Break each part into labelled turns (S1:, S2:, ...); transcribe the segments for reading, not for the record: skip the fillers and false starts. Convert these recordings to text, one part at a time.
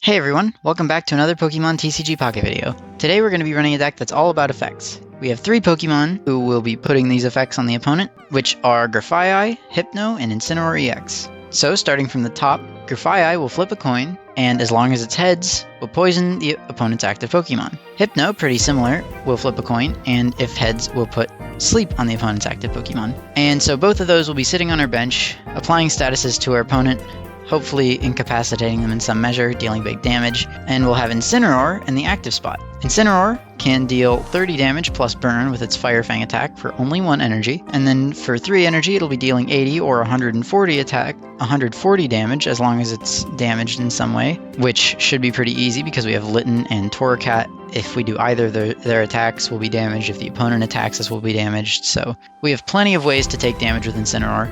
S1: Hey everyone, welcome back to another Pokemon TCG Pocket video. Today we're going to be running a deck that's all about effects. We have 3 Pokemon who will be putting these effects on the opponent, which are Grafaiai, Hypno, and Incineroar EX. So starting from the top, Grafaiai will flip a coin, and as long as it's heads, will poison the opponent's active Pokemon. Hypno, pretty similar, will flip a coin, and if heads, will put sleep on the opponent's active Pokemon. And so both of those will be sitting on our bench, applying statuses to our opponent, hopefully incapacitating them in some measure, dealing big damage, and we'll have Incineroar in the active spot. Incineroar can deal 30 damage plus burn with its Fire Fang attack for only 1 energy, and then for 3 energy it'll be dealing 80 or 140 damage as long as it's damaged in some way, which should be pretty easy because we have Litten and Torracat. If we do either their attacks, we'll be damaged. If the opponent attacks us, we'll be damaged. So we have plenty of ways to take damage with Incineroar.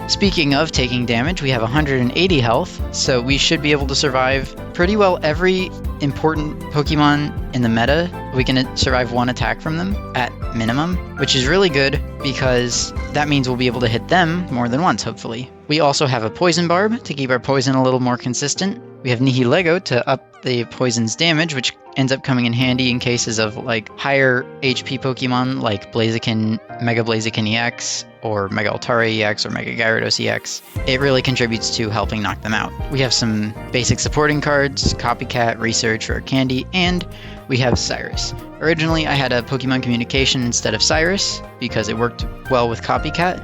S1: Speaking of taking damage, we have 180 health, so we should be able to survive pretty well every important Pokemon in the meta. We can survive 1 attack from them at minimum, which is really good because that means we'll be able to hit them more than once, hopefully. We also have a Poison Barb to keep our poison a little more consistent. We have Nihilego to up the poison's damage, which ends up coming in handy in cases of like higher HP Pokemon like Blaziken, Mega Blaziken EX, or Mega Altara EX, or Mega Gyarados EX. It really contributes to helping knock them out. We have some basic supporting cards, Copycat, Research, or Candy, and we have Cyrus. Originally, I had a Pokemon Communication instead of Cyrus because it worked well with Copycat.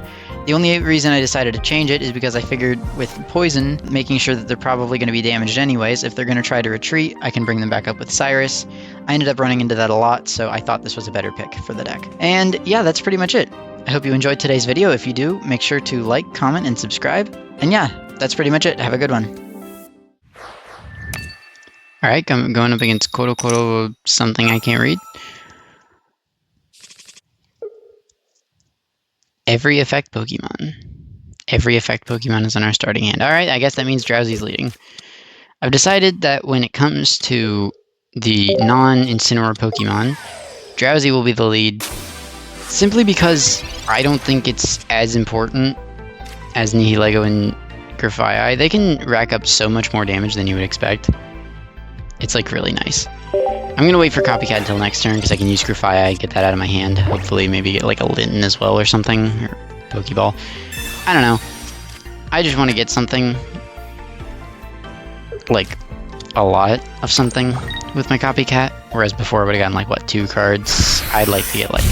S1: The only reason I decided to change it is because I figured with Poison, making sure that they're probably going to be damaged anyways, if they're going to try to retreat, I can bring them back up with Cyrus. I ended up running into that a lot, so I thought this was a better pick for the deck. And yeah, that's pretty much it. I hope you enjoyed today's video. If you do, make sure to like, comment, and subscribe. And yeah, that's pretty much it. Have a good one. Alright, I'm going up against Koro something I can't read. Every effect Pokemon. Every effect Pokemon is on our starting hand. Alright, I guess that means Drowsy's leading. I've decided that when it comes to the non-Incineroar Pokemon, Drowsy will be the lead, simply because I don't think it's as important as Nihilego and Grafaiai. They can rack up so much more damage than you would expect. It's like really nice. I'm gonna wait for Copycat until next turn because I can use Grafaiai, get that out of my hand. Hopefully maybe get like a Litten as well or something, or Pokeball. I don't know. I just want to get something, like a lot of something with my Copycat, whereas before I would have gotten like, what, 2 cards? I'd like to get like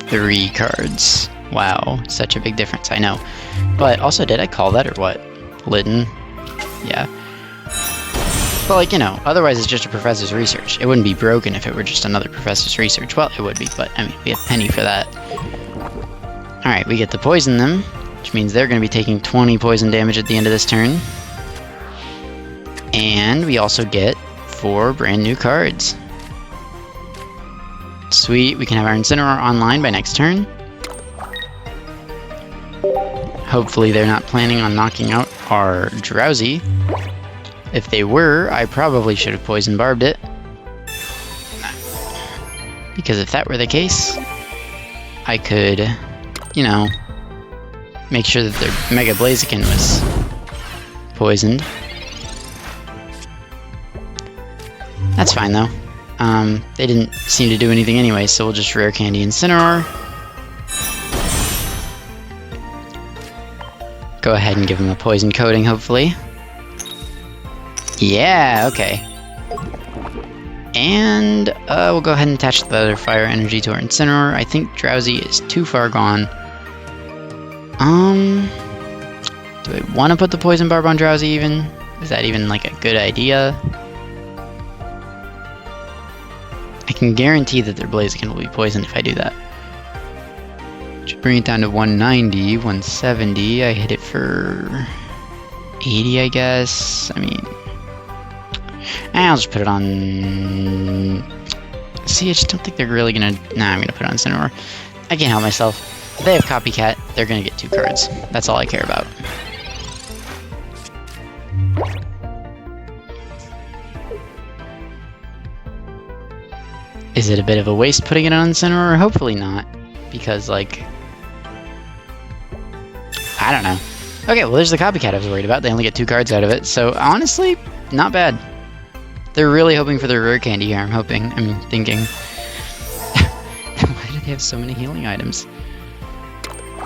S1: 3 cards. Wow, such a big difference, I know. But also, did I call that or what? Litten? Yeah. But like, you know, otherwise it's just a Professor's Research. It wouldn't be broken if it were just another Professor's Research. Well, it would be, but I mean, we have Penny for that. Alright, we get to poison them, which means they're going to be taking 20 poison damage at the end of this turn. And we also get 4 brand new cards. Sweet, we can have our Incineroar online by next turn. Hopefully they're not planning on knocking out our Drowsy. If they were, I probably should have Poison Barbed it. Because if that were the case, I could, you know, make sure that their Mega Blaziken was poisoned. That's fine though. They didn't seem to do anything anyway, so we'll just Rare Candy Incineroar. Go ahead and give him a poison coating, hopefully. Yeah, okay. And we'll go ahead and attach the other fire energy to our Incineroar. I think Drowsy is too far gone. Do I want to put the Poison Barb on Drowsy even? Is that even like a good idea? I can guarantee that their Blaziken will be poisoned if I do that. Should bring it down to 190, 170. I hit it for 80, I guess. I mean, I'll just put it on. See, I just don't think they're really gonna. Nah, I'm gonna put it on Incineroar. I can't help myself. If they have Copycat, they're gonna get 2 cards. That's all I care about. Is it a bit of a waste putting it on Incineroar? Hopefully not. Because, like, I don't know. Okay, well, there's the Copycat I was worried about. They only get 2 cards out of it. So, honestly, not bad. They're really hoping for the rare candy here, I'm thinking. Why do they have so many healing items?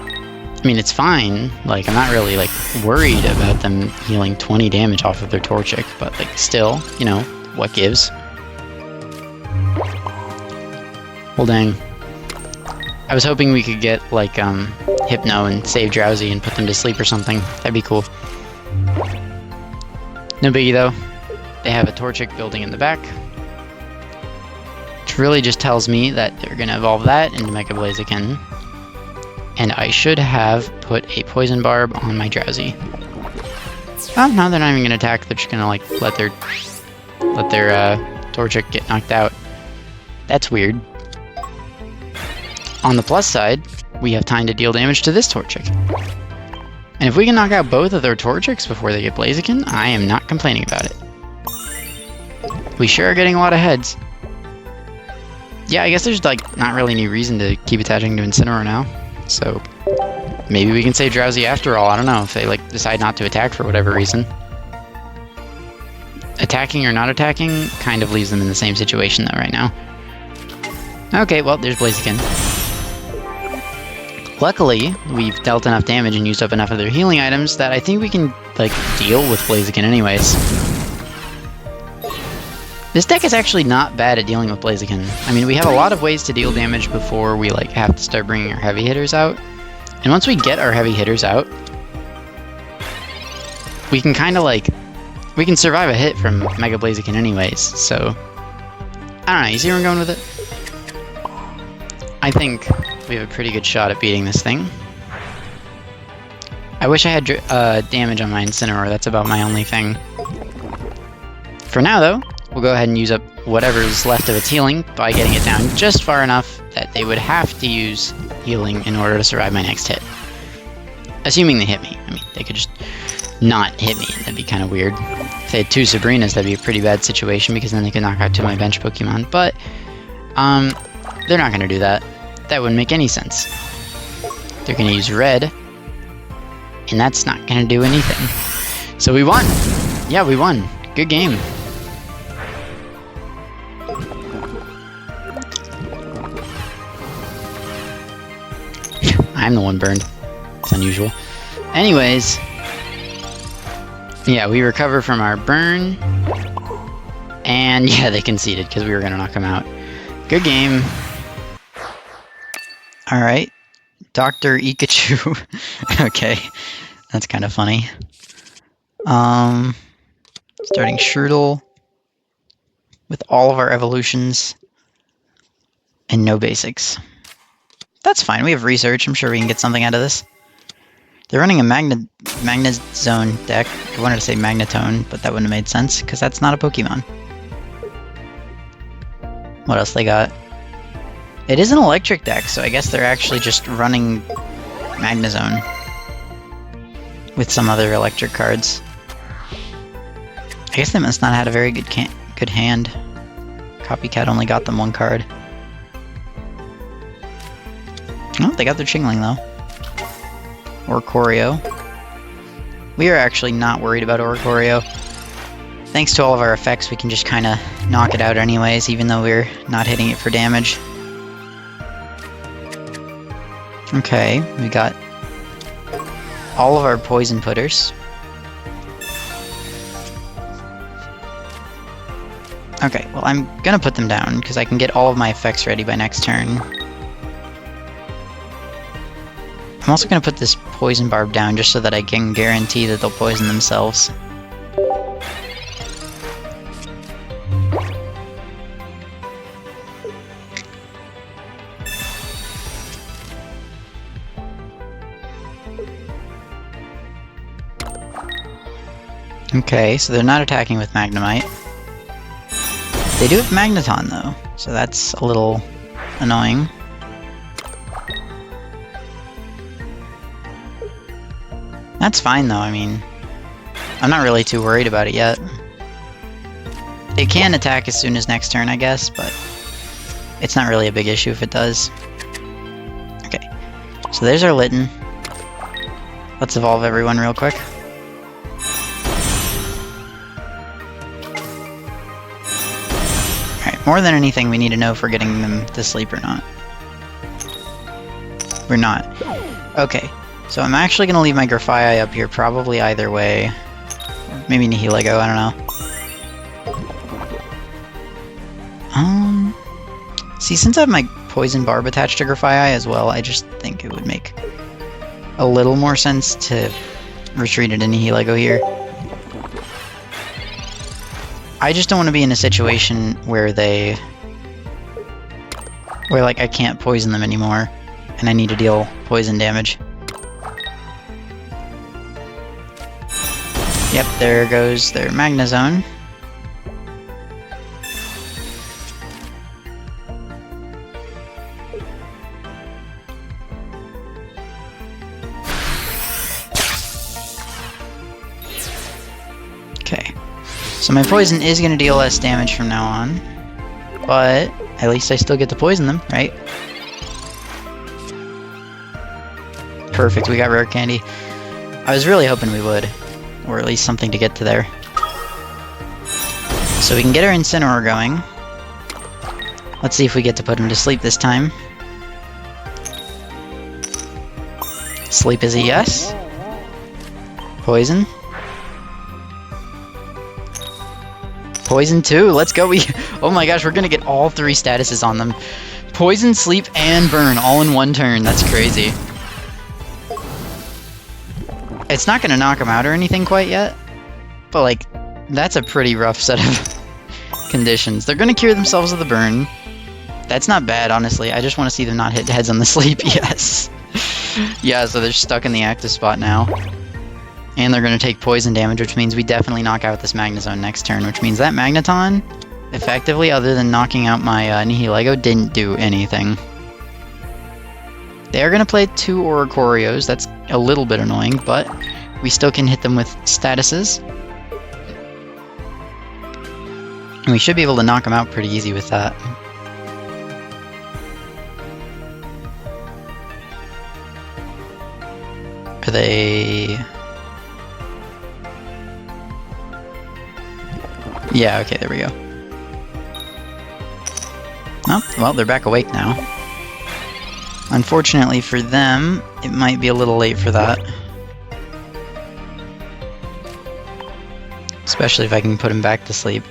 S1: I mean, it's fine. Like, I'm not really, like, worried about them healing 20 damage off of their Torchic, but, like, still, you know, what gives? Well, dang. I was hoping we could get, like, Hypno and save Drowsy and put them to sleep or something. That'd be cool. No biggie, though. They have a Torchic building in the back. Which really just tells me that they're gonna evolve that into Mega Blaziken. And I should have put a Poison Barb on my Drowsy. Oh, now they're not even gonna attack, they're just gonna, like, let their Torchic get knocked out. That's weird. On the plus side, we have time to deal damage to this Torchic. And if we can knock out both of their Torchics before they get Blaziken, I am not complaining about it. We sure are getting a lot of heads. Yeah, I guess there's, like, not really any reason to keep attaching to Incineroar now. So, maybe we can save Drowsy after all. I don't know if they, like, decide not to attack for whatever reason. Attacking or not attacking kind of leaves them in the same situation, though, right now. Okay, well, there's Blaziken. Luckily, we've dealt enough damage and used up enough of their healing items that I think we can, like, deal with Blaziken anyways. This deck is actually not bad at dealing with Blaziken. I mean, we have a lot of ways to deal damage before we, like, have to start bringing our heavy hitters out. And once we get our heavy hitters out, we can kind of, like, we can survive a hit from Mega Blaziken anyways, so... I don't know, you see where I'm going with it? I think we have a pretty good shot at beating this thing. I wish I had damage on my Incineroar, that's about my only thing. For now, though, we'll go ahead and use up whatever's left of its healing by getting it down just far enough that they would have to use healing in order to survive my next hit. Assuming they hit me. I mean, they could just not hit me, and that'd be kind of weird. If they had two Sabrinas, that'd be a pretty bad situation, because then they could knock out two of my bench Pokemon, but they're not going to do that. That wouldn't make any sense. They're going to use red, and that's not going to do anything. So we won! Yeah, we won. Good game. I'm the one burned. It's unusual. Anyways, yeah, we recover from our burn, and yeah, they conceded because we were going to knock them out. Good game. Alright, Dr. Ikachu. Okay, that's kind of funny. Starting Strudel with all of our evolutions and no basics. That's fine, we have research, I'm sure we can get something out of this. They're running a Magnezone deck. I wanted to say Magnetone, but that wouldn't have made sense, because that's not a Pokemon. What else they got? It is an electric deck, so I guess they're actually just running Magnezone with some other electric cards. I guess they must not have had a very good hand. Copycat only got them one card. Oh, they got their Chingling, though. Oricorio. We are actually not worried about Oricorio. Thanks to all of our effects, we can just kind of knock it out anyways, even though we're not hitting it for damage. Okay, we got all of our poison putters. Okay, well, I'm gonna put them down, because I can get all of my effects ready by next turn. I'm also gonna put this poison barb down, just so that I can guarantee that they'll poison themselves. Okay, so they're not attacking with Magnemite. They do have Magneton, though, so that's a little annoying. That's fine, though, I mean, I'm not really too worried about it yet. It can attack as soon as next turn, I guess, but it's not really a big issue if it does. Okay, so there's our Litten. Let's evolve everyone real quick. More than anything, we need to know if we're getting them to sleep or not. We're not. Okay, so I'm actually going to leave my Grafaiai up here, probably either way. Maybe Nihilego, I don't know. See, since I have my Poison Barb attached to Grafaiai as well, I just think it would make a little more sense to retreat it into Nihilego here. I just don't want to be in a situation where like I can't poison them anymore and I need to deal poison damage. Yep, there goes their Magnezone. Okay, so my poison is going to deal less damage from now on, but at least I still get to poison them, right? Perfect, we got rare candy. I was really hoping we would, or at least something to get to there. So we can get our Incineroar going. Let's see if we get to put him to sleep this time. Sleep is a yes. Poison. Poison too, let's go. Oh my gosh, we're gonna get all 3 statuses on them. Poison, sleep, and burn all in one turn. That's crazy. It's not gonna knock them out or anything quite yet, but like, that's a pretty rough set of conditions. They're gonna cure themselves of the burn. That's not bad, honestly. I just want to see them not hit heads on the sleep. Yes. Yeah, so they're stuck in the active spot now. And they're going to take poison damage, which means we definitely knock out this Magnezone next turn, which means that Magneton, effectively, other than knocking out my Nihilego, didn't do anything. They are going to play 2 Oricorios. That's a little bit annoying, but we still can hit them with statuses. And we should be able to knock them out pretty easy with that. Are they... Yeah, okay, there we go. Oh, well, they're back awake now. Unfortunately for them, it might be a little late for that. Especially if I can put him back to sleep.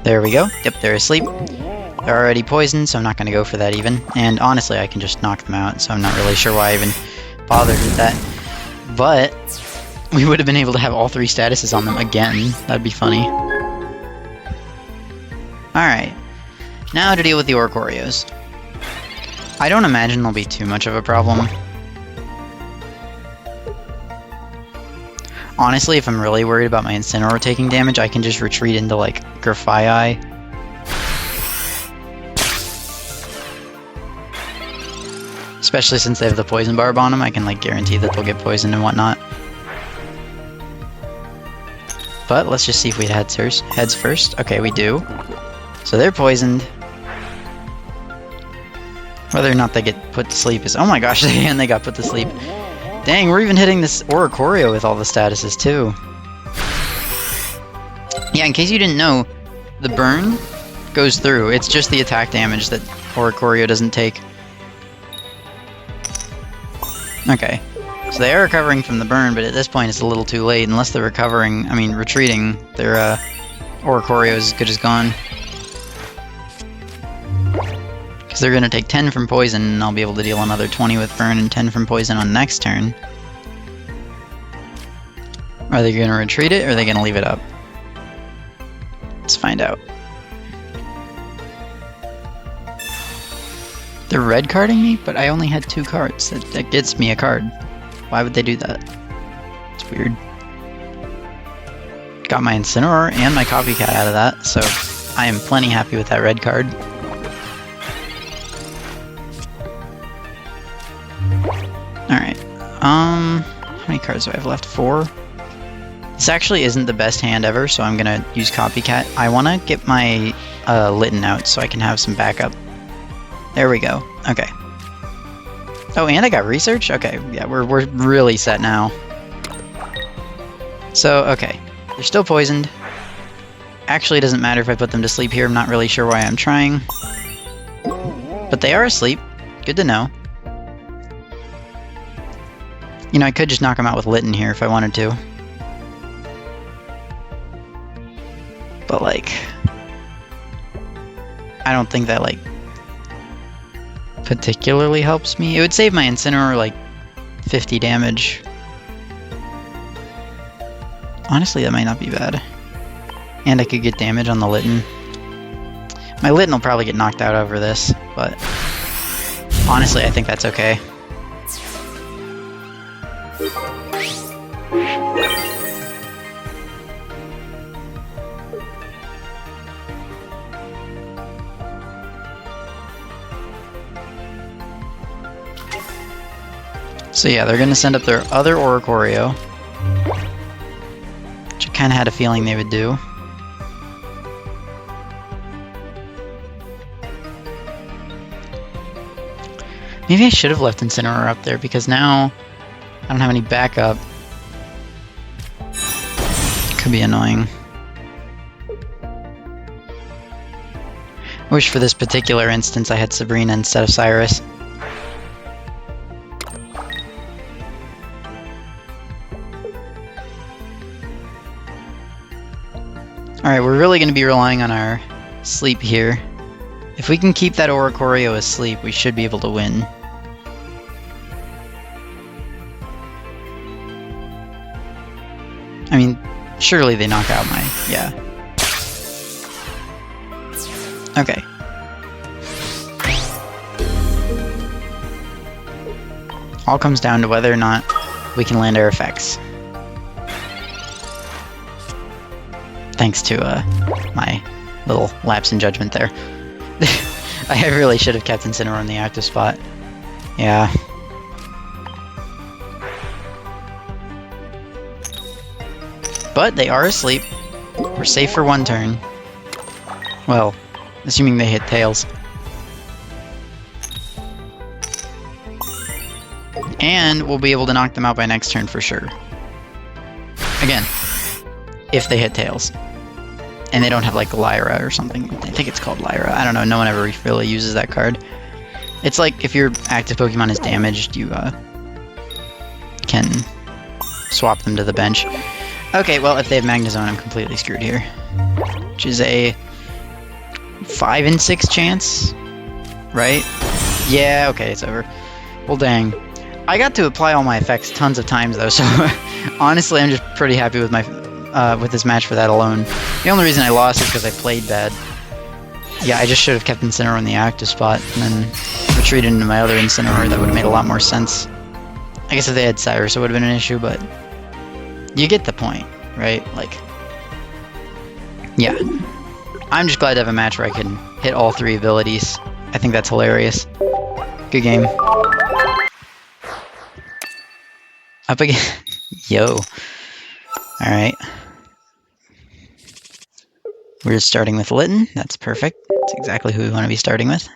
S1: There we go. Yep, they're asleep. They're already poisoned, so I'm not going to go for that even. And honestly, I can just knock them out, so I'm not really sure why I even bothered with that. But we would have been able to have all 3 statuses on them again. That'd be funny. Alright. Now to deal with the Oricorios. I don't imagine they'll be too much of a problem. Honestly, if I'm really worried about my Incineroar taking damage, I can just retreat into, like, Grafaiai. Especially since they have the Poison Barb on them, I can, like, guarantee that they'll get poisoned and whatnot. But let's just see if we had heads first. Okay, we do. So they're poisoned. Whether or not they get put to sleep is... Oh my gosh, and they got put to sleep. Dang, we're even hitting this Oricorio with all the statuses too. Yeah, in case you didn't know, the burn goes through. It's just the attack damage that Oricorio doesn't take. Okay. So they are recovering from the burn, but at this point it's a little too late. Unless they're retreating, their Oricorio is as good as gone. Because they're going to take 10 from poison, and I'll be able to deal another 20 with burn and 10 from poison on next turn. Are they going to retreat it, or are they going to leave it up? Let's find out. They're red carding me, but I only had 2 cards. That gets me a card. Why would they do that? It's weird. Got my Incineroar and my Copycat out of that, so I am plenty happy with that red card. Alright. How many cards do I have left? 4? This actually isn't the best hand ever, so I'm gonna use Copycat. I wanna get my Litten out so I can have some backup. There we go. Okay. Oh, and I got research? Okay, yeah, we're really set now. So, okay. They're still poisoned. actually doesn't matter if I put them to sleep here. I'm not really sure why I'm trying. But they are asleep. Good to know. You know, I could just knock them out with Litten here if I wanted to. But, like, I don't think that, like, particularly helps me. It would save my Incineroar, like, 50 damage. Honestly, that might not be bad. And I could get damage on the Litten. My Litten will probably get knocked out over this, but honestly, I think that's okay. So yeah, they're going to send up their other Oricorio, which I kind of had a feeling they would do. Maybe I should have left Incineroar up there, because now I don't have any backup. Could be annoying. I wish for this particular instance I had Sabrina instead of Cyrus. Alright, we're really going to be relying on our sleep here. If we can keep that Oricorio asleep, we should be able to win. I mean, surely they knock out my... yeah. Okay. All comes down to whether or not we can land our effects. Thanks to my little lapse in judgment there. I really should have kept Incineroar in the active spot. Yeah. But they are asleep. We're safe for one turn. Well, assuming they hit tails. And we'll be able to knock them out by next turn for sure. Again, if they hit tails. And they don't have, like, Lyra or something. I think it's called Lyra. I don't know. No one ever really uses that card. It's like if your active Pokemon is damaged, you can swap them to the bench. Okay, well, if they have Magnezone, I'm completely screwed here. Which is a 5 in 6 chance, right? Yeah, okay, it's over. Well, dang. I got to apply all my effects tons of times, though, so honestly, I'm just pretty happy with my with this match for that alone. The only reason I lost is because I played bad. Yeah, I just should have kept Incineroar in the active spot, and then retreated into my other Incineroar. That would have made a lot more sense. I guess if they had Cyrus, it would have been an issue, but you get the point, right? Like, yeah. I'm just glad to have a match where I can hit all 3 abilities. I think that's hilarious. Good game. Up again. Yo. Alright. We're starting with Litten. That's perfect. That's exactly who we want to be starting with.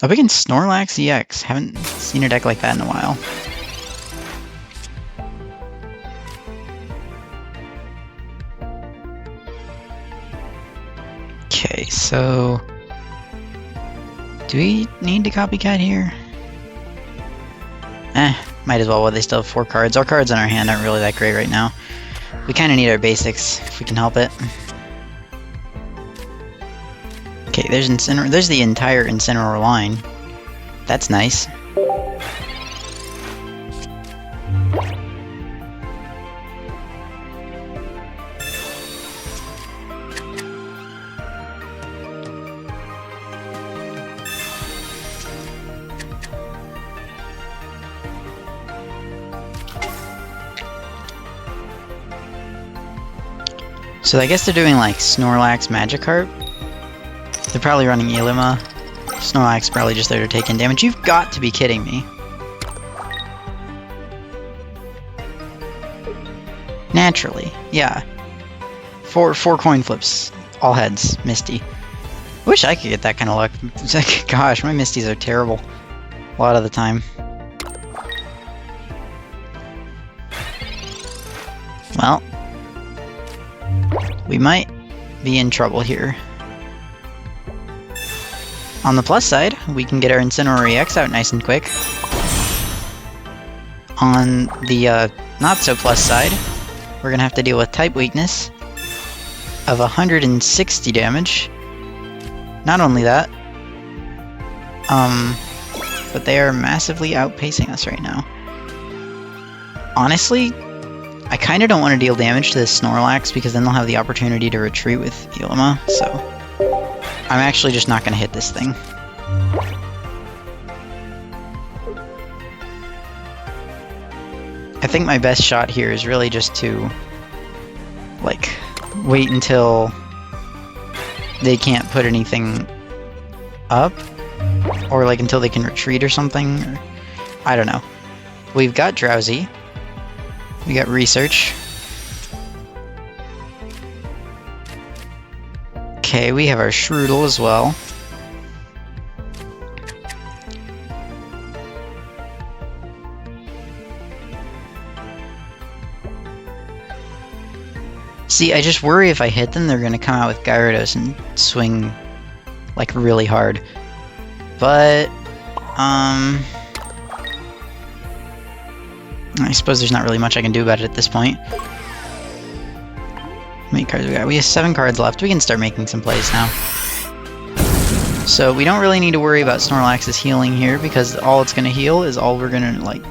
S1: Up against Snorlax EX. Haven't seen a deck like that in a while. Okay, so... do we need to copycat here? Might as well while they still have 4 cards. Our cards in our hand aren't really that great right now. We kind of need our basics, if we can help it. Okay, there's the entire Incineroar line. That's nice. So I guess they're doing like Snorlax Magikarp. They're probably running Ilima. Snorlax is probably just there to take in damage. You've got to be kidding me. Naturally, yeah. Four coin flips. All heads. Misty. Wish I could get that kind of luck. Gosh, my Misties are terrible. A lot of the time. Well, we might be in trouble here. On the plus side, we can get our Incineroar EX out nice and quick. On the not-so-plus side, we're gonna have to deal with type weakness of 160 damage. Not only that, but they are massively outpacing us right now. Honestly, I kinda don't want to deal damage to this Snorlax because then they'll have the opportunity to retreat with Ilima, so I'm actually just not gonna hit this thing. I think my best shot here is really just to, like, wait until they can't put anything up, or like until they can retreat or something, or I don't know. We've got Drowsy, we got Research. Okay, we have our Shroodle as well. See, I just worry if I hit them, they're gonna come out with Gyarados and swing, like, really hard. But, I suppose there's not really much I can do about it at this point. How many cards we got? We have 7 cards left. We can start making some plays now. So we don't really need to worry about Snorlax's healing here, because all it's gonna heal is all we're gonna, like...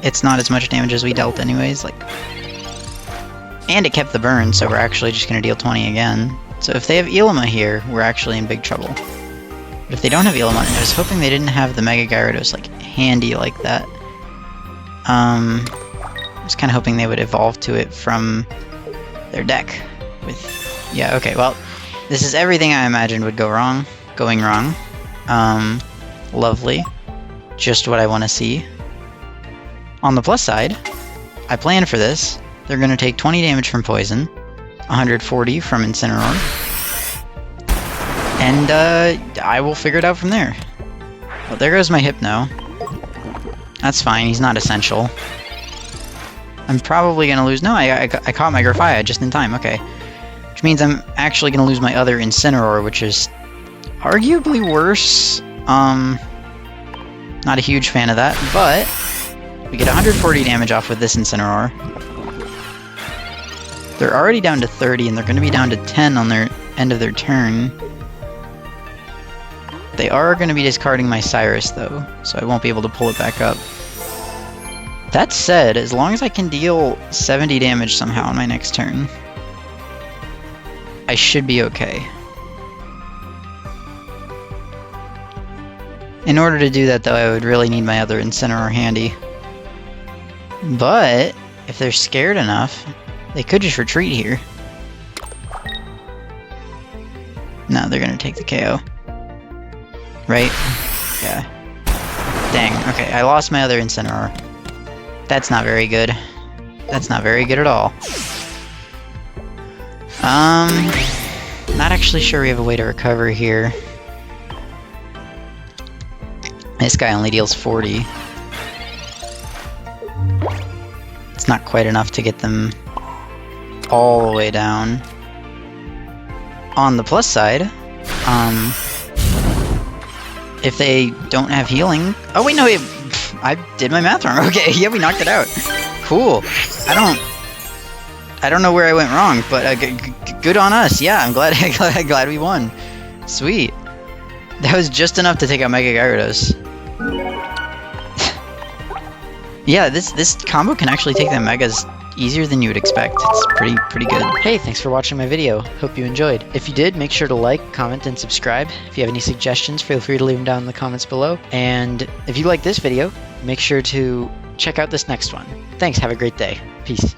S1: It's not as much damage as we dealt anyways, like... And it kept the burn, so we're actually just going to deal 20 again. So if they have Ilima here, we're actually in big trouble. But if they don't have Ilima, I was hoping they didn't have the Mega Gyarados, like, handy like that. I was kind of hoping they would evolve to it from their deck. Yeah, okay, well, this is everything I imagined would going wrong. Lovely. Just what I want to see. On the plus side, I planned for this. They're going to take 20 damage from Poison, 140 from Incineroar, and I will figure it out from there. Well, there goes my Hypno. That's fine, he's not essential. I'm probably going to lose... No, I caught my Grafaiai just in time, okay. Which means I'm actually going to lose my other Incineroar, which is arguably worse. Not a huge fan of that, but we get 140 damage off with this Incineroar. They're already down to 30, and they're going to be down to 10 on their end of their turn. They are going to be discarding my Cyrus, though, so I won't be able to pull it back up. That said, as long as I can deal 70 damage somehow on my next turn, I should be okay. In order to do that, though, I would really need my other Incineroar handy. But if they're scared enough... They could just retreat here. No, they're gonna take the KO. Right? Yeah. Dang, okay, I lost my other Incineroar. That's not very good. That's not very good at all. Not actually sure we have a way to recover here. This guy only deals 40. It's not quite enough to get them all the way down. On the plus side, if they don't have healing... Oh wait, no, I did my math wrong. Okay, yeah, we knocked it out. Cool. I don't know where I went wrong, but good on us. Yeah, I'm glad we won. Sweet. That was just enough to take out Mega Gyarados. Yeah, this combo can actually take the Megas easier than you would expect. It's pretty good. Hey, thanks for watching my video. Hope you enjoyed. If you did, make sure to like, comment, and subscribe. If you have any suggestions, feel free to leave them down in the comments below. And if you like this video, make sure to check out this next one. Thanks, have a great day. Peace.